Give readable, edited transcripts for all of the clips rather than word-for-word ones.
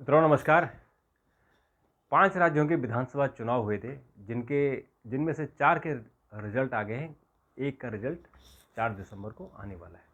मित्रों नमस्कार। 5 राज्यों के विधानसभा चुनाव हुए थे, जिनमें से 4 के रिजल्ट आ गए हैं। 1 का रिजल्ट 4 दिसंबर को आने वाला है।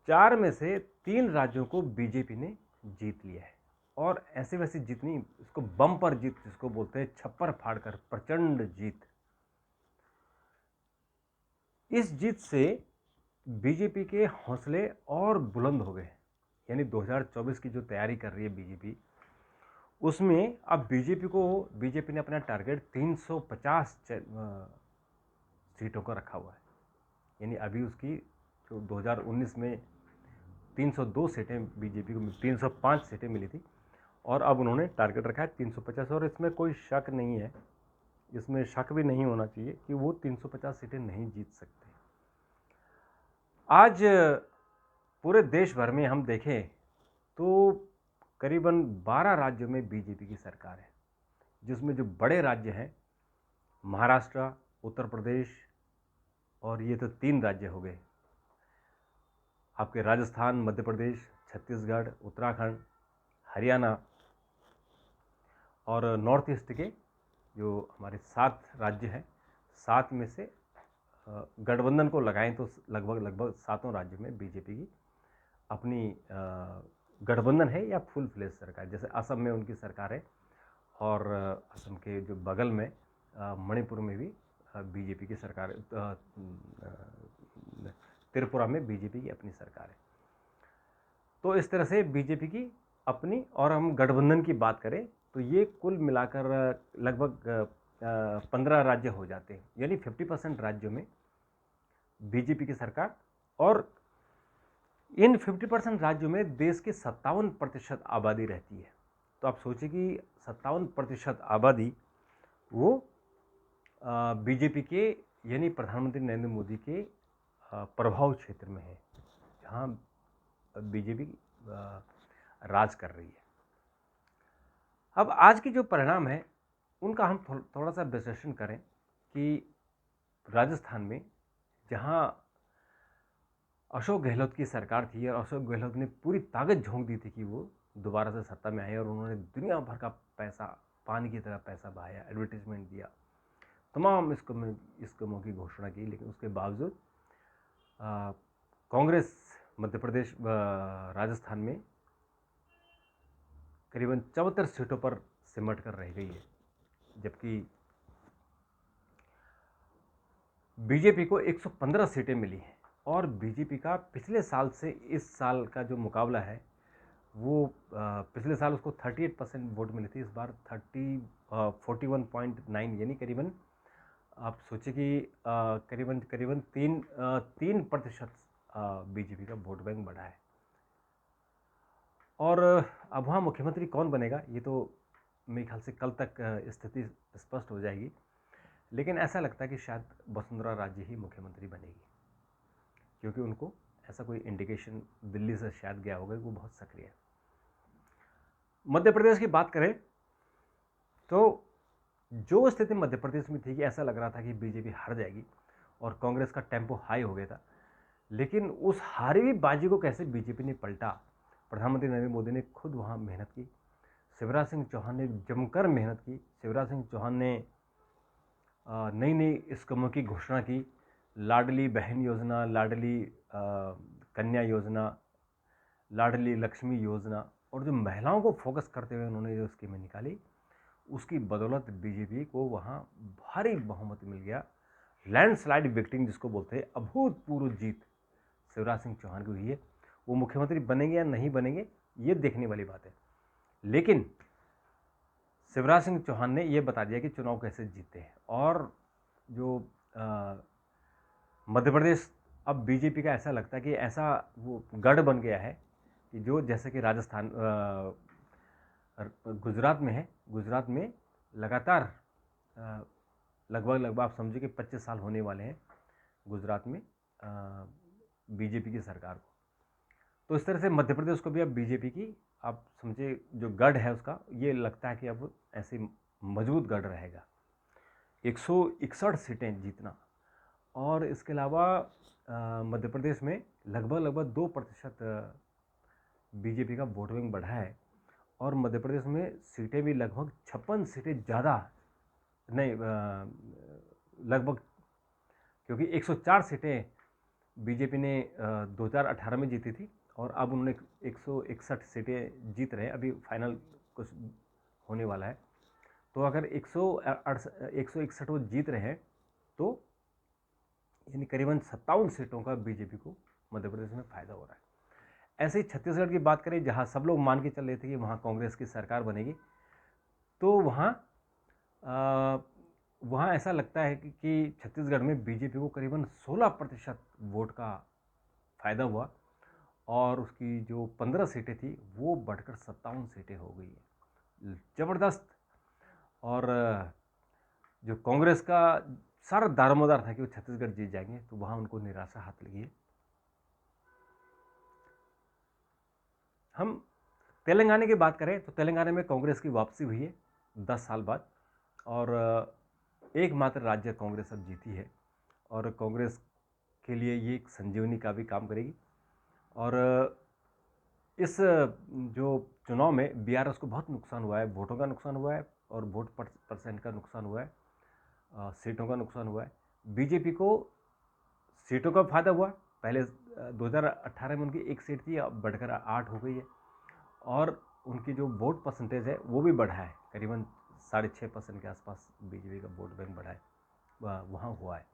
4 में से 3 राज्यों को बीजेपी ने जीत लिया है और ऐसे वैसी जीत नहीं, इसको बम्पर जीत जिसको बोलते हैं, छप्पर फाड़कर प्रचंड जीत। इस जीत से बीजेपी के हौसले और बुलंद हो गए। यानी 2024 की जो तैयारी कर रही है बीजेपी, उसमें अब बीजेपी ने अपना टारगेट 350 सीटों का रखा हुआ है। यानी अभी उसकी जो 2019 में 302 सीटें बीजेपी को 305 सीटें मिली थी और अब उन्होंने टारगेट रखा है 350। और इसमें कोई शक नहीं है, इसमें शक भी नहीं होना चाहिए कि वो 350 सीटें नहीं जीत सकते। आज पूरे देश भर में हम देखें तो करीबन 12 राज्यों में बीजेपी की सरकार है, जिसमें जो बड़े राज्य हैं महाराष्ट्र, उत्तर प्रदेश, और ये तो 3 राज्य हो गए आपके, राजस्थान, मध्य प्रदेश, छत्तीसगढ़, उत्तराखंड, हरियाणा, और नॉर्थ ईस्ट के जो हमारे 7 राज्य हैं, 7 में से गठबंधन को लगाएं तो लगभग 7 राज्यों में बीजेपी की अपनी गठबंधन है या फुल फ्लेज सरकार। जैसे असम में उनकी सरकार है और असम के जो बगल में मणिपुर में भी बीजेपी की सरकार है, त्रिपुरा में बीजेपी की अपनी सरकार है। तो इस तरह से बीजेपी की अपनी, और हम गठबंधन की बात करें तो ये कुल मिलाकर लगभग 15 राज्य हो जाते हैं। यानी 50% राज्यों में बीजेपी की सरकार, और इन 50% राज्यों में देश की 57% आबादी रहती है। तो आप सोचिए कि 57% आबादी वो बीजेपी के, यानी प्रधानमंत्री नरेंद्र मोदी के प्रभाव क्षेत्र में है, जहाँ बीजेपी राज कर रही है। अब आज के जो परिणाम है उनका हम थोड़ा सा विश्लेषण करें कि राजस्थान में जहाँ अशोक गहलोत की सरकार थी और अशोक गहलोत ने पूरी ताकत झोंक दी थी कि वो दोबारा से सत्ता में आए, और उन्होंने दुनिया भर का पैसा, पानी की तरह पैसा बहाया, एडवर्टीजमेंट दिया, तमाम स्कीमों की घोषणा की, लेकिन उसके बावजूद कांग्रेस मध्य प्रदेश, राजस्थान में करीबन 74 सीटों पर सिमट कर रह गई है, जबकि बीजेपी को 115 सीटें मिली हैं। और बीजेपी का पिछले साल से इस साल का जो मुकाबला है वो, पिछले साल उसको 38% वोट मिले थे, इस बार 41.9, यानी करीबन आप सोचिए कि करीबन 3% बीजेपी का वोट बैंक बढ़ा है। और अब वहाँ मुख्यमंत्री कौन बनेगा ये तो मेरे ख्याल से कल तक स्थिति स्पष्ट हो जाएगी, लेकिन ऐसा लगता है कि शायद वसुंधरा राजे ही मुख्यमंत्री बनेगी, क्योंकि उनको ऐसा कोई इंडिकेशन दिल्ली से शायद गया होगा कि वो बहुत सक्रिय है। मध्य प्रदेश की बात करें तो जो स्थिति मध्य प्रदेश में थी कि ऐसा लग रहा था कि बीजेपी हार जाएगी और कांग्रेस का टेम्पो हाई हो गया था, लेकिन उस हारी हुई बाजी को कैसे बीजेपी ने पलटा। प्रधानमंत्री नरेंद्र मोदी ने खुद वहाँ मेहनत की, शिवराज सिंह चौहान ने जमकर मेहनत की, शिवराज सिंह चौहान ने नई नई स्कीमों की घोषणा की, लाडली बहन योजना, लाडली कन्या योजना, लाडली लक्ष्मी योजना, और जो महिलाओं को फोकस करते हुए उन्होंने जो स्कीमें निकाली, उसकी बदौलत बीजेपी को वहाँ भारी बहुमत मिल गया। लैंडस्लाइड विक्टिंग जिसको बोलते हैं, अभूतपूर्व जीत शिवराज सिंह चौहान की हुई है। वो मुख्यमंत्री बनेंगे या नहीं बनेंगे ये देखने वाली बात है, लेकिन शिवराज सिंह चौहान ने ये बता दिया कि चुनाव कैसे जीते हैं। और जो मध्य प्रदेश, अब बीजेपी का ऐसा लगता है कि ऐसा वो गढ़ बन गया है कि जो, जैसे कि राजस्थान, गुजरात में है, गुजरात में लगातार लगभग आप समझिए कि 25 साल होने वाले हैं गुजरात में बीजेपी की सरकार को। तो इस तरह से मध्य प्रदेश को भी अब बीजेपी की, आप समझे, जो गढ़ है उसका, ये लगता है कि अब ऐसे मजबूत गढ़ रहेगा। 161 सीटें जीतना, और इसके अलावा मध्य प्रदेश में लगभग 2% बीजेपी का वोट बैंक बढ़ा है और मध्य प्रदेश में सीटें भी लगभग 56 सीटें ज़्यादा नहीं, लगभग, क्योंकि 104 सीटें बीजेपी ने 2018 में जीती थी और अब उन्होंने 161 सीटें जीत रहे हैं। अभी फाइनल कुछ होने वाला है, तो अगर 161 वो जीत रहे हैं तो यानी करीबन 57 सीटों का बीजेपी को मध्य प्रदेश में फ़ायदा हो रहा है। ऐसे ही छत्तीसगढ़ की बात करें, जहां सब लोग मान के चल रहे थे कि वहां कांग्रेस की सरकार बनेगी, तो वहाँ ऐसा लगता है कि छत्तीसगढ़ में बीजेपी को करीबन 16% वोट का फ़ायदा हुआ और उसकी जो 15 सीटें थी वो बढ़कर 57 सीटें हो गई है। ज़बरदस्त। और जो कांग्रेस का सारा दारोमदार था कि वो छत्तीसगढ़ जीत जाएंगे, तो वहाँ उनको निराशा हाथ लगी है। हम तेलंगाना की बात करें तो तेलंगाना में कांग्रेस की वापसी हुई है 10 साल बाद और एकमात्र राज्य कांग्रेस अब जीती है और कांग्रेस के लिए ये एक संजीवनी का भी काम करेगी। और इस जो चुनाव में बीआरएस को बहुत नुकसान हुआ है, वोटों का नुकसान हुआ है और वोट परसेंट का नुकसान हुआ है, सीटों का नुकसान हुआ है। बीजेपी को सीटों का फायदा हुआ, पहले 2018 में उनकी 1 सीट थी, अब बढ़कर 8 हो गई है और उनकी जो वोट परसेंटेज है वो भी बढ़ा है, करीबन 6.5% के आसपास बीजेपी का वोट बैंक बढ़ा है, वहाँ हुआ है।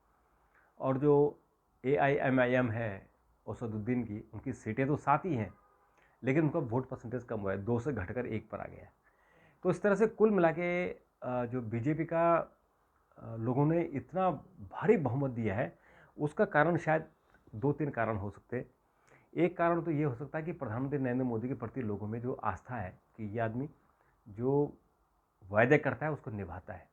और जो AIMIM है असदुद्दीन की, उनकी सीटें तो 7 ही हैं लेकिन उनका वोट परसेंटेज कम हुआ है, 2 से घटकर 1 पर आ गया है। तो इस तरह से कुल मिला के जो बीजेपी का लोगों ने इतना भारी बहुमत दिया है, उसका कारण शायद 2-3 कारण हो सकते हैं। एक कारण तो ये हो सकता है कि प्रधानमंत्री नरेंद्र मोदी के प्रति लोगों में जो आस्था है कि ये आदमी जो वायदे करता है उसको निभाता है,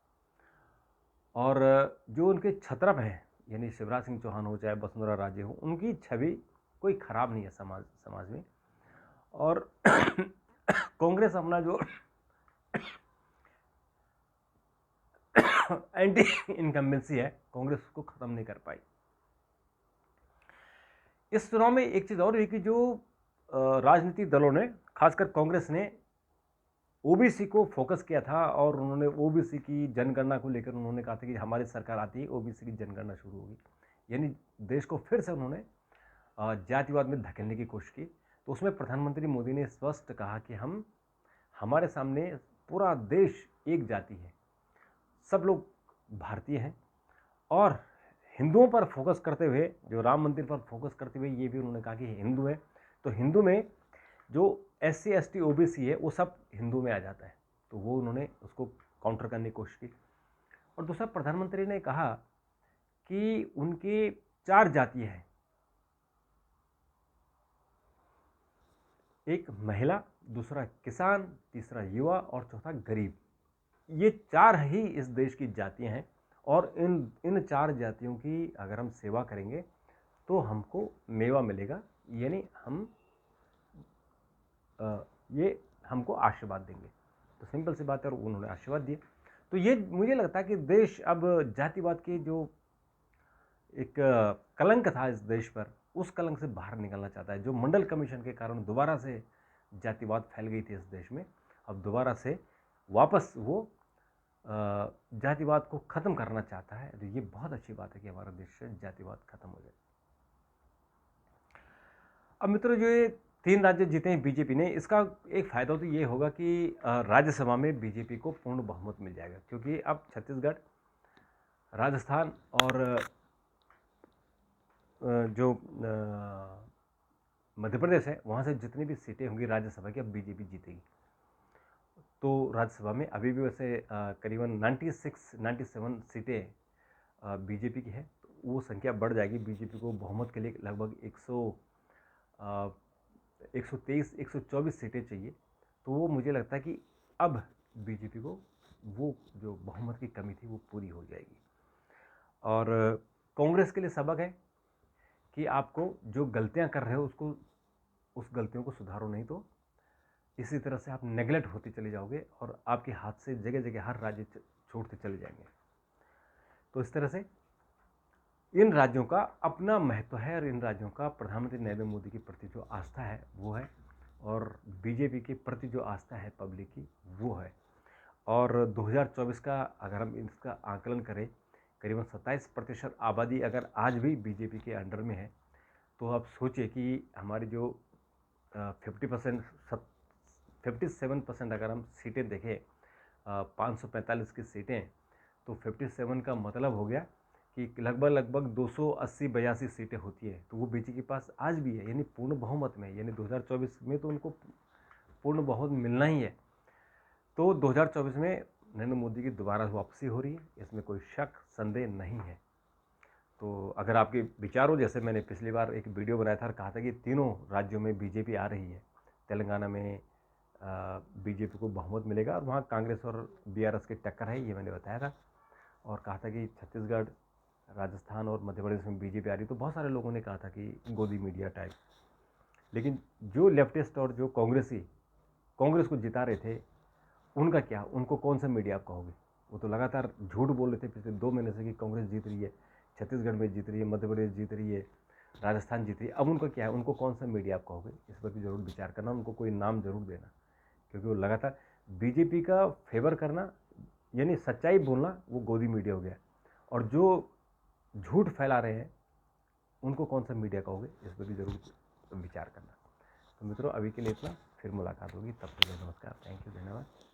और जो उनके छत्रप हैं यानी शिवराज सिंह चौहान हो चाहे वसुंधरा राजे हो, उनकी छवि कोई खराब नहीं है समाज में। और कांग्रेस अपना जो एंटी इनकम्बेंसी है, कांग्रेस उसको खत्म नहीं कर पाई। इस चुनाव में एक चीज और हुई कि जो राजनीतिक दलों ने, खासकर कांग्रेस ने ओबीसी को फोकस किया था और उन्होंने ओबीसी की जनगणना को लेकर उन्होंने कहा था कि हमारी सरकार आती है ओबीसी की जनगणना शुरू होगी, यानी देश को फिर से उन्होंने जातिवाद में धकेलने की कोशिश की। तो उसमें प्रधानमंत्री मोदी ने स्पष्ट कहा कि हमारे सामने पूरा देश एक जाति है, सब लोग भारतीय हैं, और हिंदुओं पर फोकस करते हुए, जो राम मंदिर पर फोकस करते हुए ये भी उन्होंने कहा कि हिंदू है तो हिंदू में जो SC ST OBC है वो सब हिंदू में आ जाता है, तो वो उन्होंने उसको काउंटर करने की कोशिश की। और दूसरा, प्रधानमंत्री ने कहा कि उनकी 4 जातियां हैं, एक महिला, दूसरा किसान, तीसरा युवा और चौथा गरीब। ये 4 ही इस देश की जातियां हैं और इन 4 जातियों की अगर हम सेवा करेंगे तो हमको मेवा मिलेगा, यानी ये हमको आशीर्वाद देंगे। तो सिंपल सी बात है, और उन्होंने आशीर्वाद दिए। तो ये मुझे लगता है कि देश अब जातिवाद की जो एक कलंक था इस देश पर, उस कलंक से बाहर निकलना चाहता है। जो मंडल कमीशन के कारण दोबारा से जातिवाद फैल गई थी इस देश में, अब दोबारा से वापस वो जातिवाद को ख़त्म करना चाहता है। तो ये बहुत अच्छी बात है कि हमारा देश से जातिवाद खत्म हो जाए। अब मित्रों, जो ये 3 राज्य जीते हैं बीजेपी ने, इसका एक फ़ायदा तो ये होगा कि राज्यसभा में बीजेपी को पूर्ण बहुमत मिल जाएगा, क्योंकि अब छत्तीसगढ़, राजस्थान और जो मध्य प्रदेश है, वहाँ से जितनी भी सीटें होंगी राज्यसभा की, अब बीजेपी जीतेगी। तो राज्यसभा में अभी भी वैसे करीबन 96-97 सीटें बीजेपी की है, तो वो संख्या बढ़ जाएगी। बीजेपी को बहुमत के लिए लगभग 123-124 सीटें चाहिए। तो वो मुझे लगता है कि अब बीजेपी को वो जो बहुमत की कमी थी वो पूरी हो जाएगी। और कांग्रेस के लिए सबक है कि आपको जो गलतियां कर रहे हो उस गलतियों को सुधारो, नहीं तो इसी तरह से आप नेगलेक्ट होते चले जाओगे और आपके हाथ से जगह जगह हर राज्य छूटते चले जाएंगे। तो इस तरह से इन राज्यों का अपना महत्व है और इन राज्यों का प्रधानमंत्री नरेंद्र मोदी के प्रति जो आस्था है वो है। और बीजेपी के प्रति जो आस्था है पब्लिक की वो है। और 2024 का अगर हम इसका आकलन करें, करीबन 27% आबादी अगर आज भी बीजेपी के अंडर में है, तो आप सोचिए कि हमारी जो 50% 57% अगर हम सीटें देखें, 545 की सीटें, तो 57 का मतलब हो गया कि लगभग 280-82 सीटें होती है, तो वो बीजेपी के पास आज भी है, यानी पूर्ण बहुमत में, यानी 2024 में तो उनको पूर्ण बहुमत मिलना ही है। तो 2024 में नरेंद्र मोदी की दोबारा वापसी हो रही है, इसमें कोई शक संदेह नहीं है। तो अगर आपके विचार हो, जैसे मैंने पिछली बार एक वीडियो बनाया था और कहा था कि तीनों राज्यों में बीजेपी आ रही है, तेलंगाना में बीजेपी को बहुमत मिलेगा और वहाँ कांग्रेस और बीआरएस की टक्कर है, ये मैंने बताया था। और कहा था कि छत्तीसगढ़, राजस्थान और मध्य प्रदेश में बीजेपी आ रही, तो बहुत सारे लोगों ने कहा था कि गोदी मीडिया टाइप। लेकिन जो लेफ्टिस्ट और जो कांग्रेस को जिता रहे थे, उनका क्या, उनको कौन सा मीडिया आप कहोगे? वो तो लगातार झूठ बोल रहे थे पिछले 2 महीने से कि कांग्रेस जीत रही है, छत्तीसगढ़ में जीत रही है, मध्य प्रदेश जीत रही है, राजस्थान जीत रही है। अब उनका क्या है, उनको कौन सा मीडिया आप कहोगे? इस पर भी ज़रूर विचार करना, उनको कोई नाम ज़रूर देना, क्योंकि वो लगातार बीजेपी का फेवर करना यानी सच्चाई बोलना, वो गोदी मीडिया हो गया। और जो झूठ फैला रहे हैं, उनको कौन सा मीडिया कहोगे? इस पर भी ज़रूर विचार करना। तो मित्रों, अभी के लिए इतना, फिर मुलाकात होगी, तब तक के लिए नमस्कार, थैंक यू, धन्यवाद।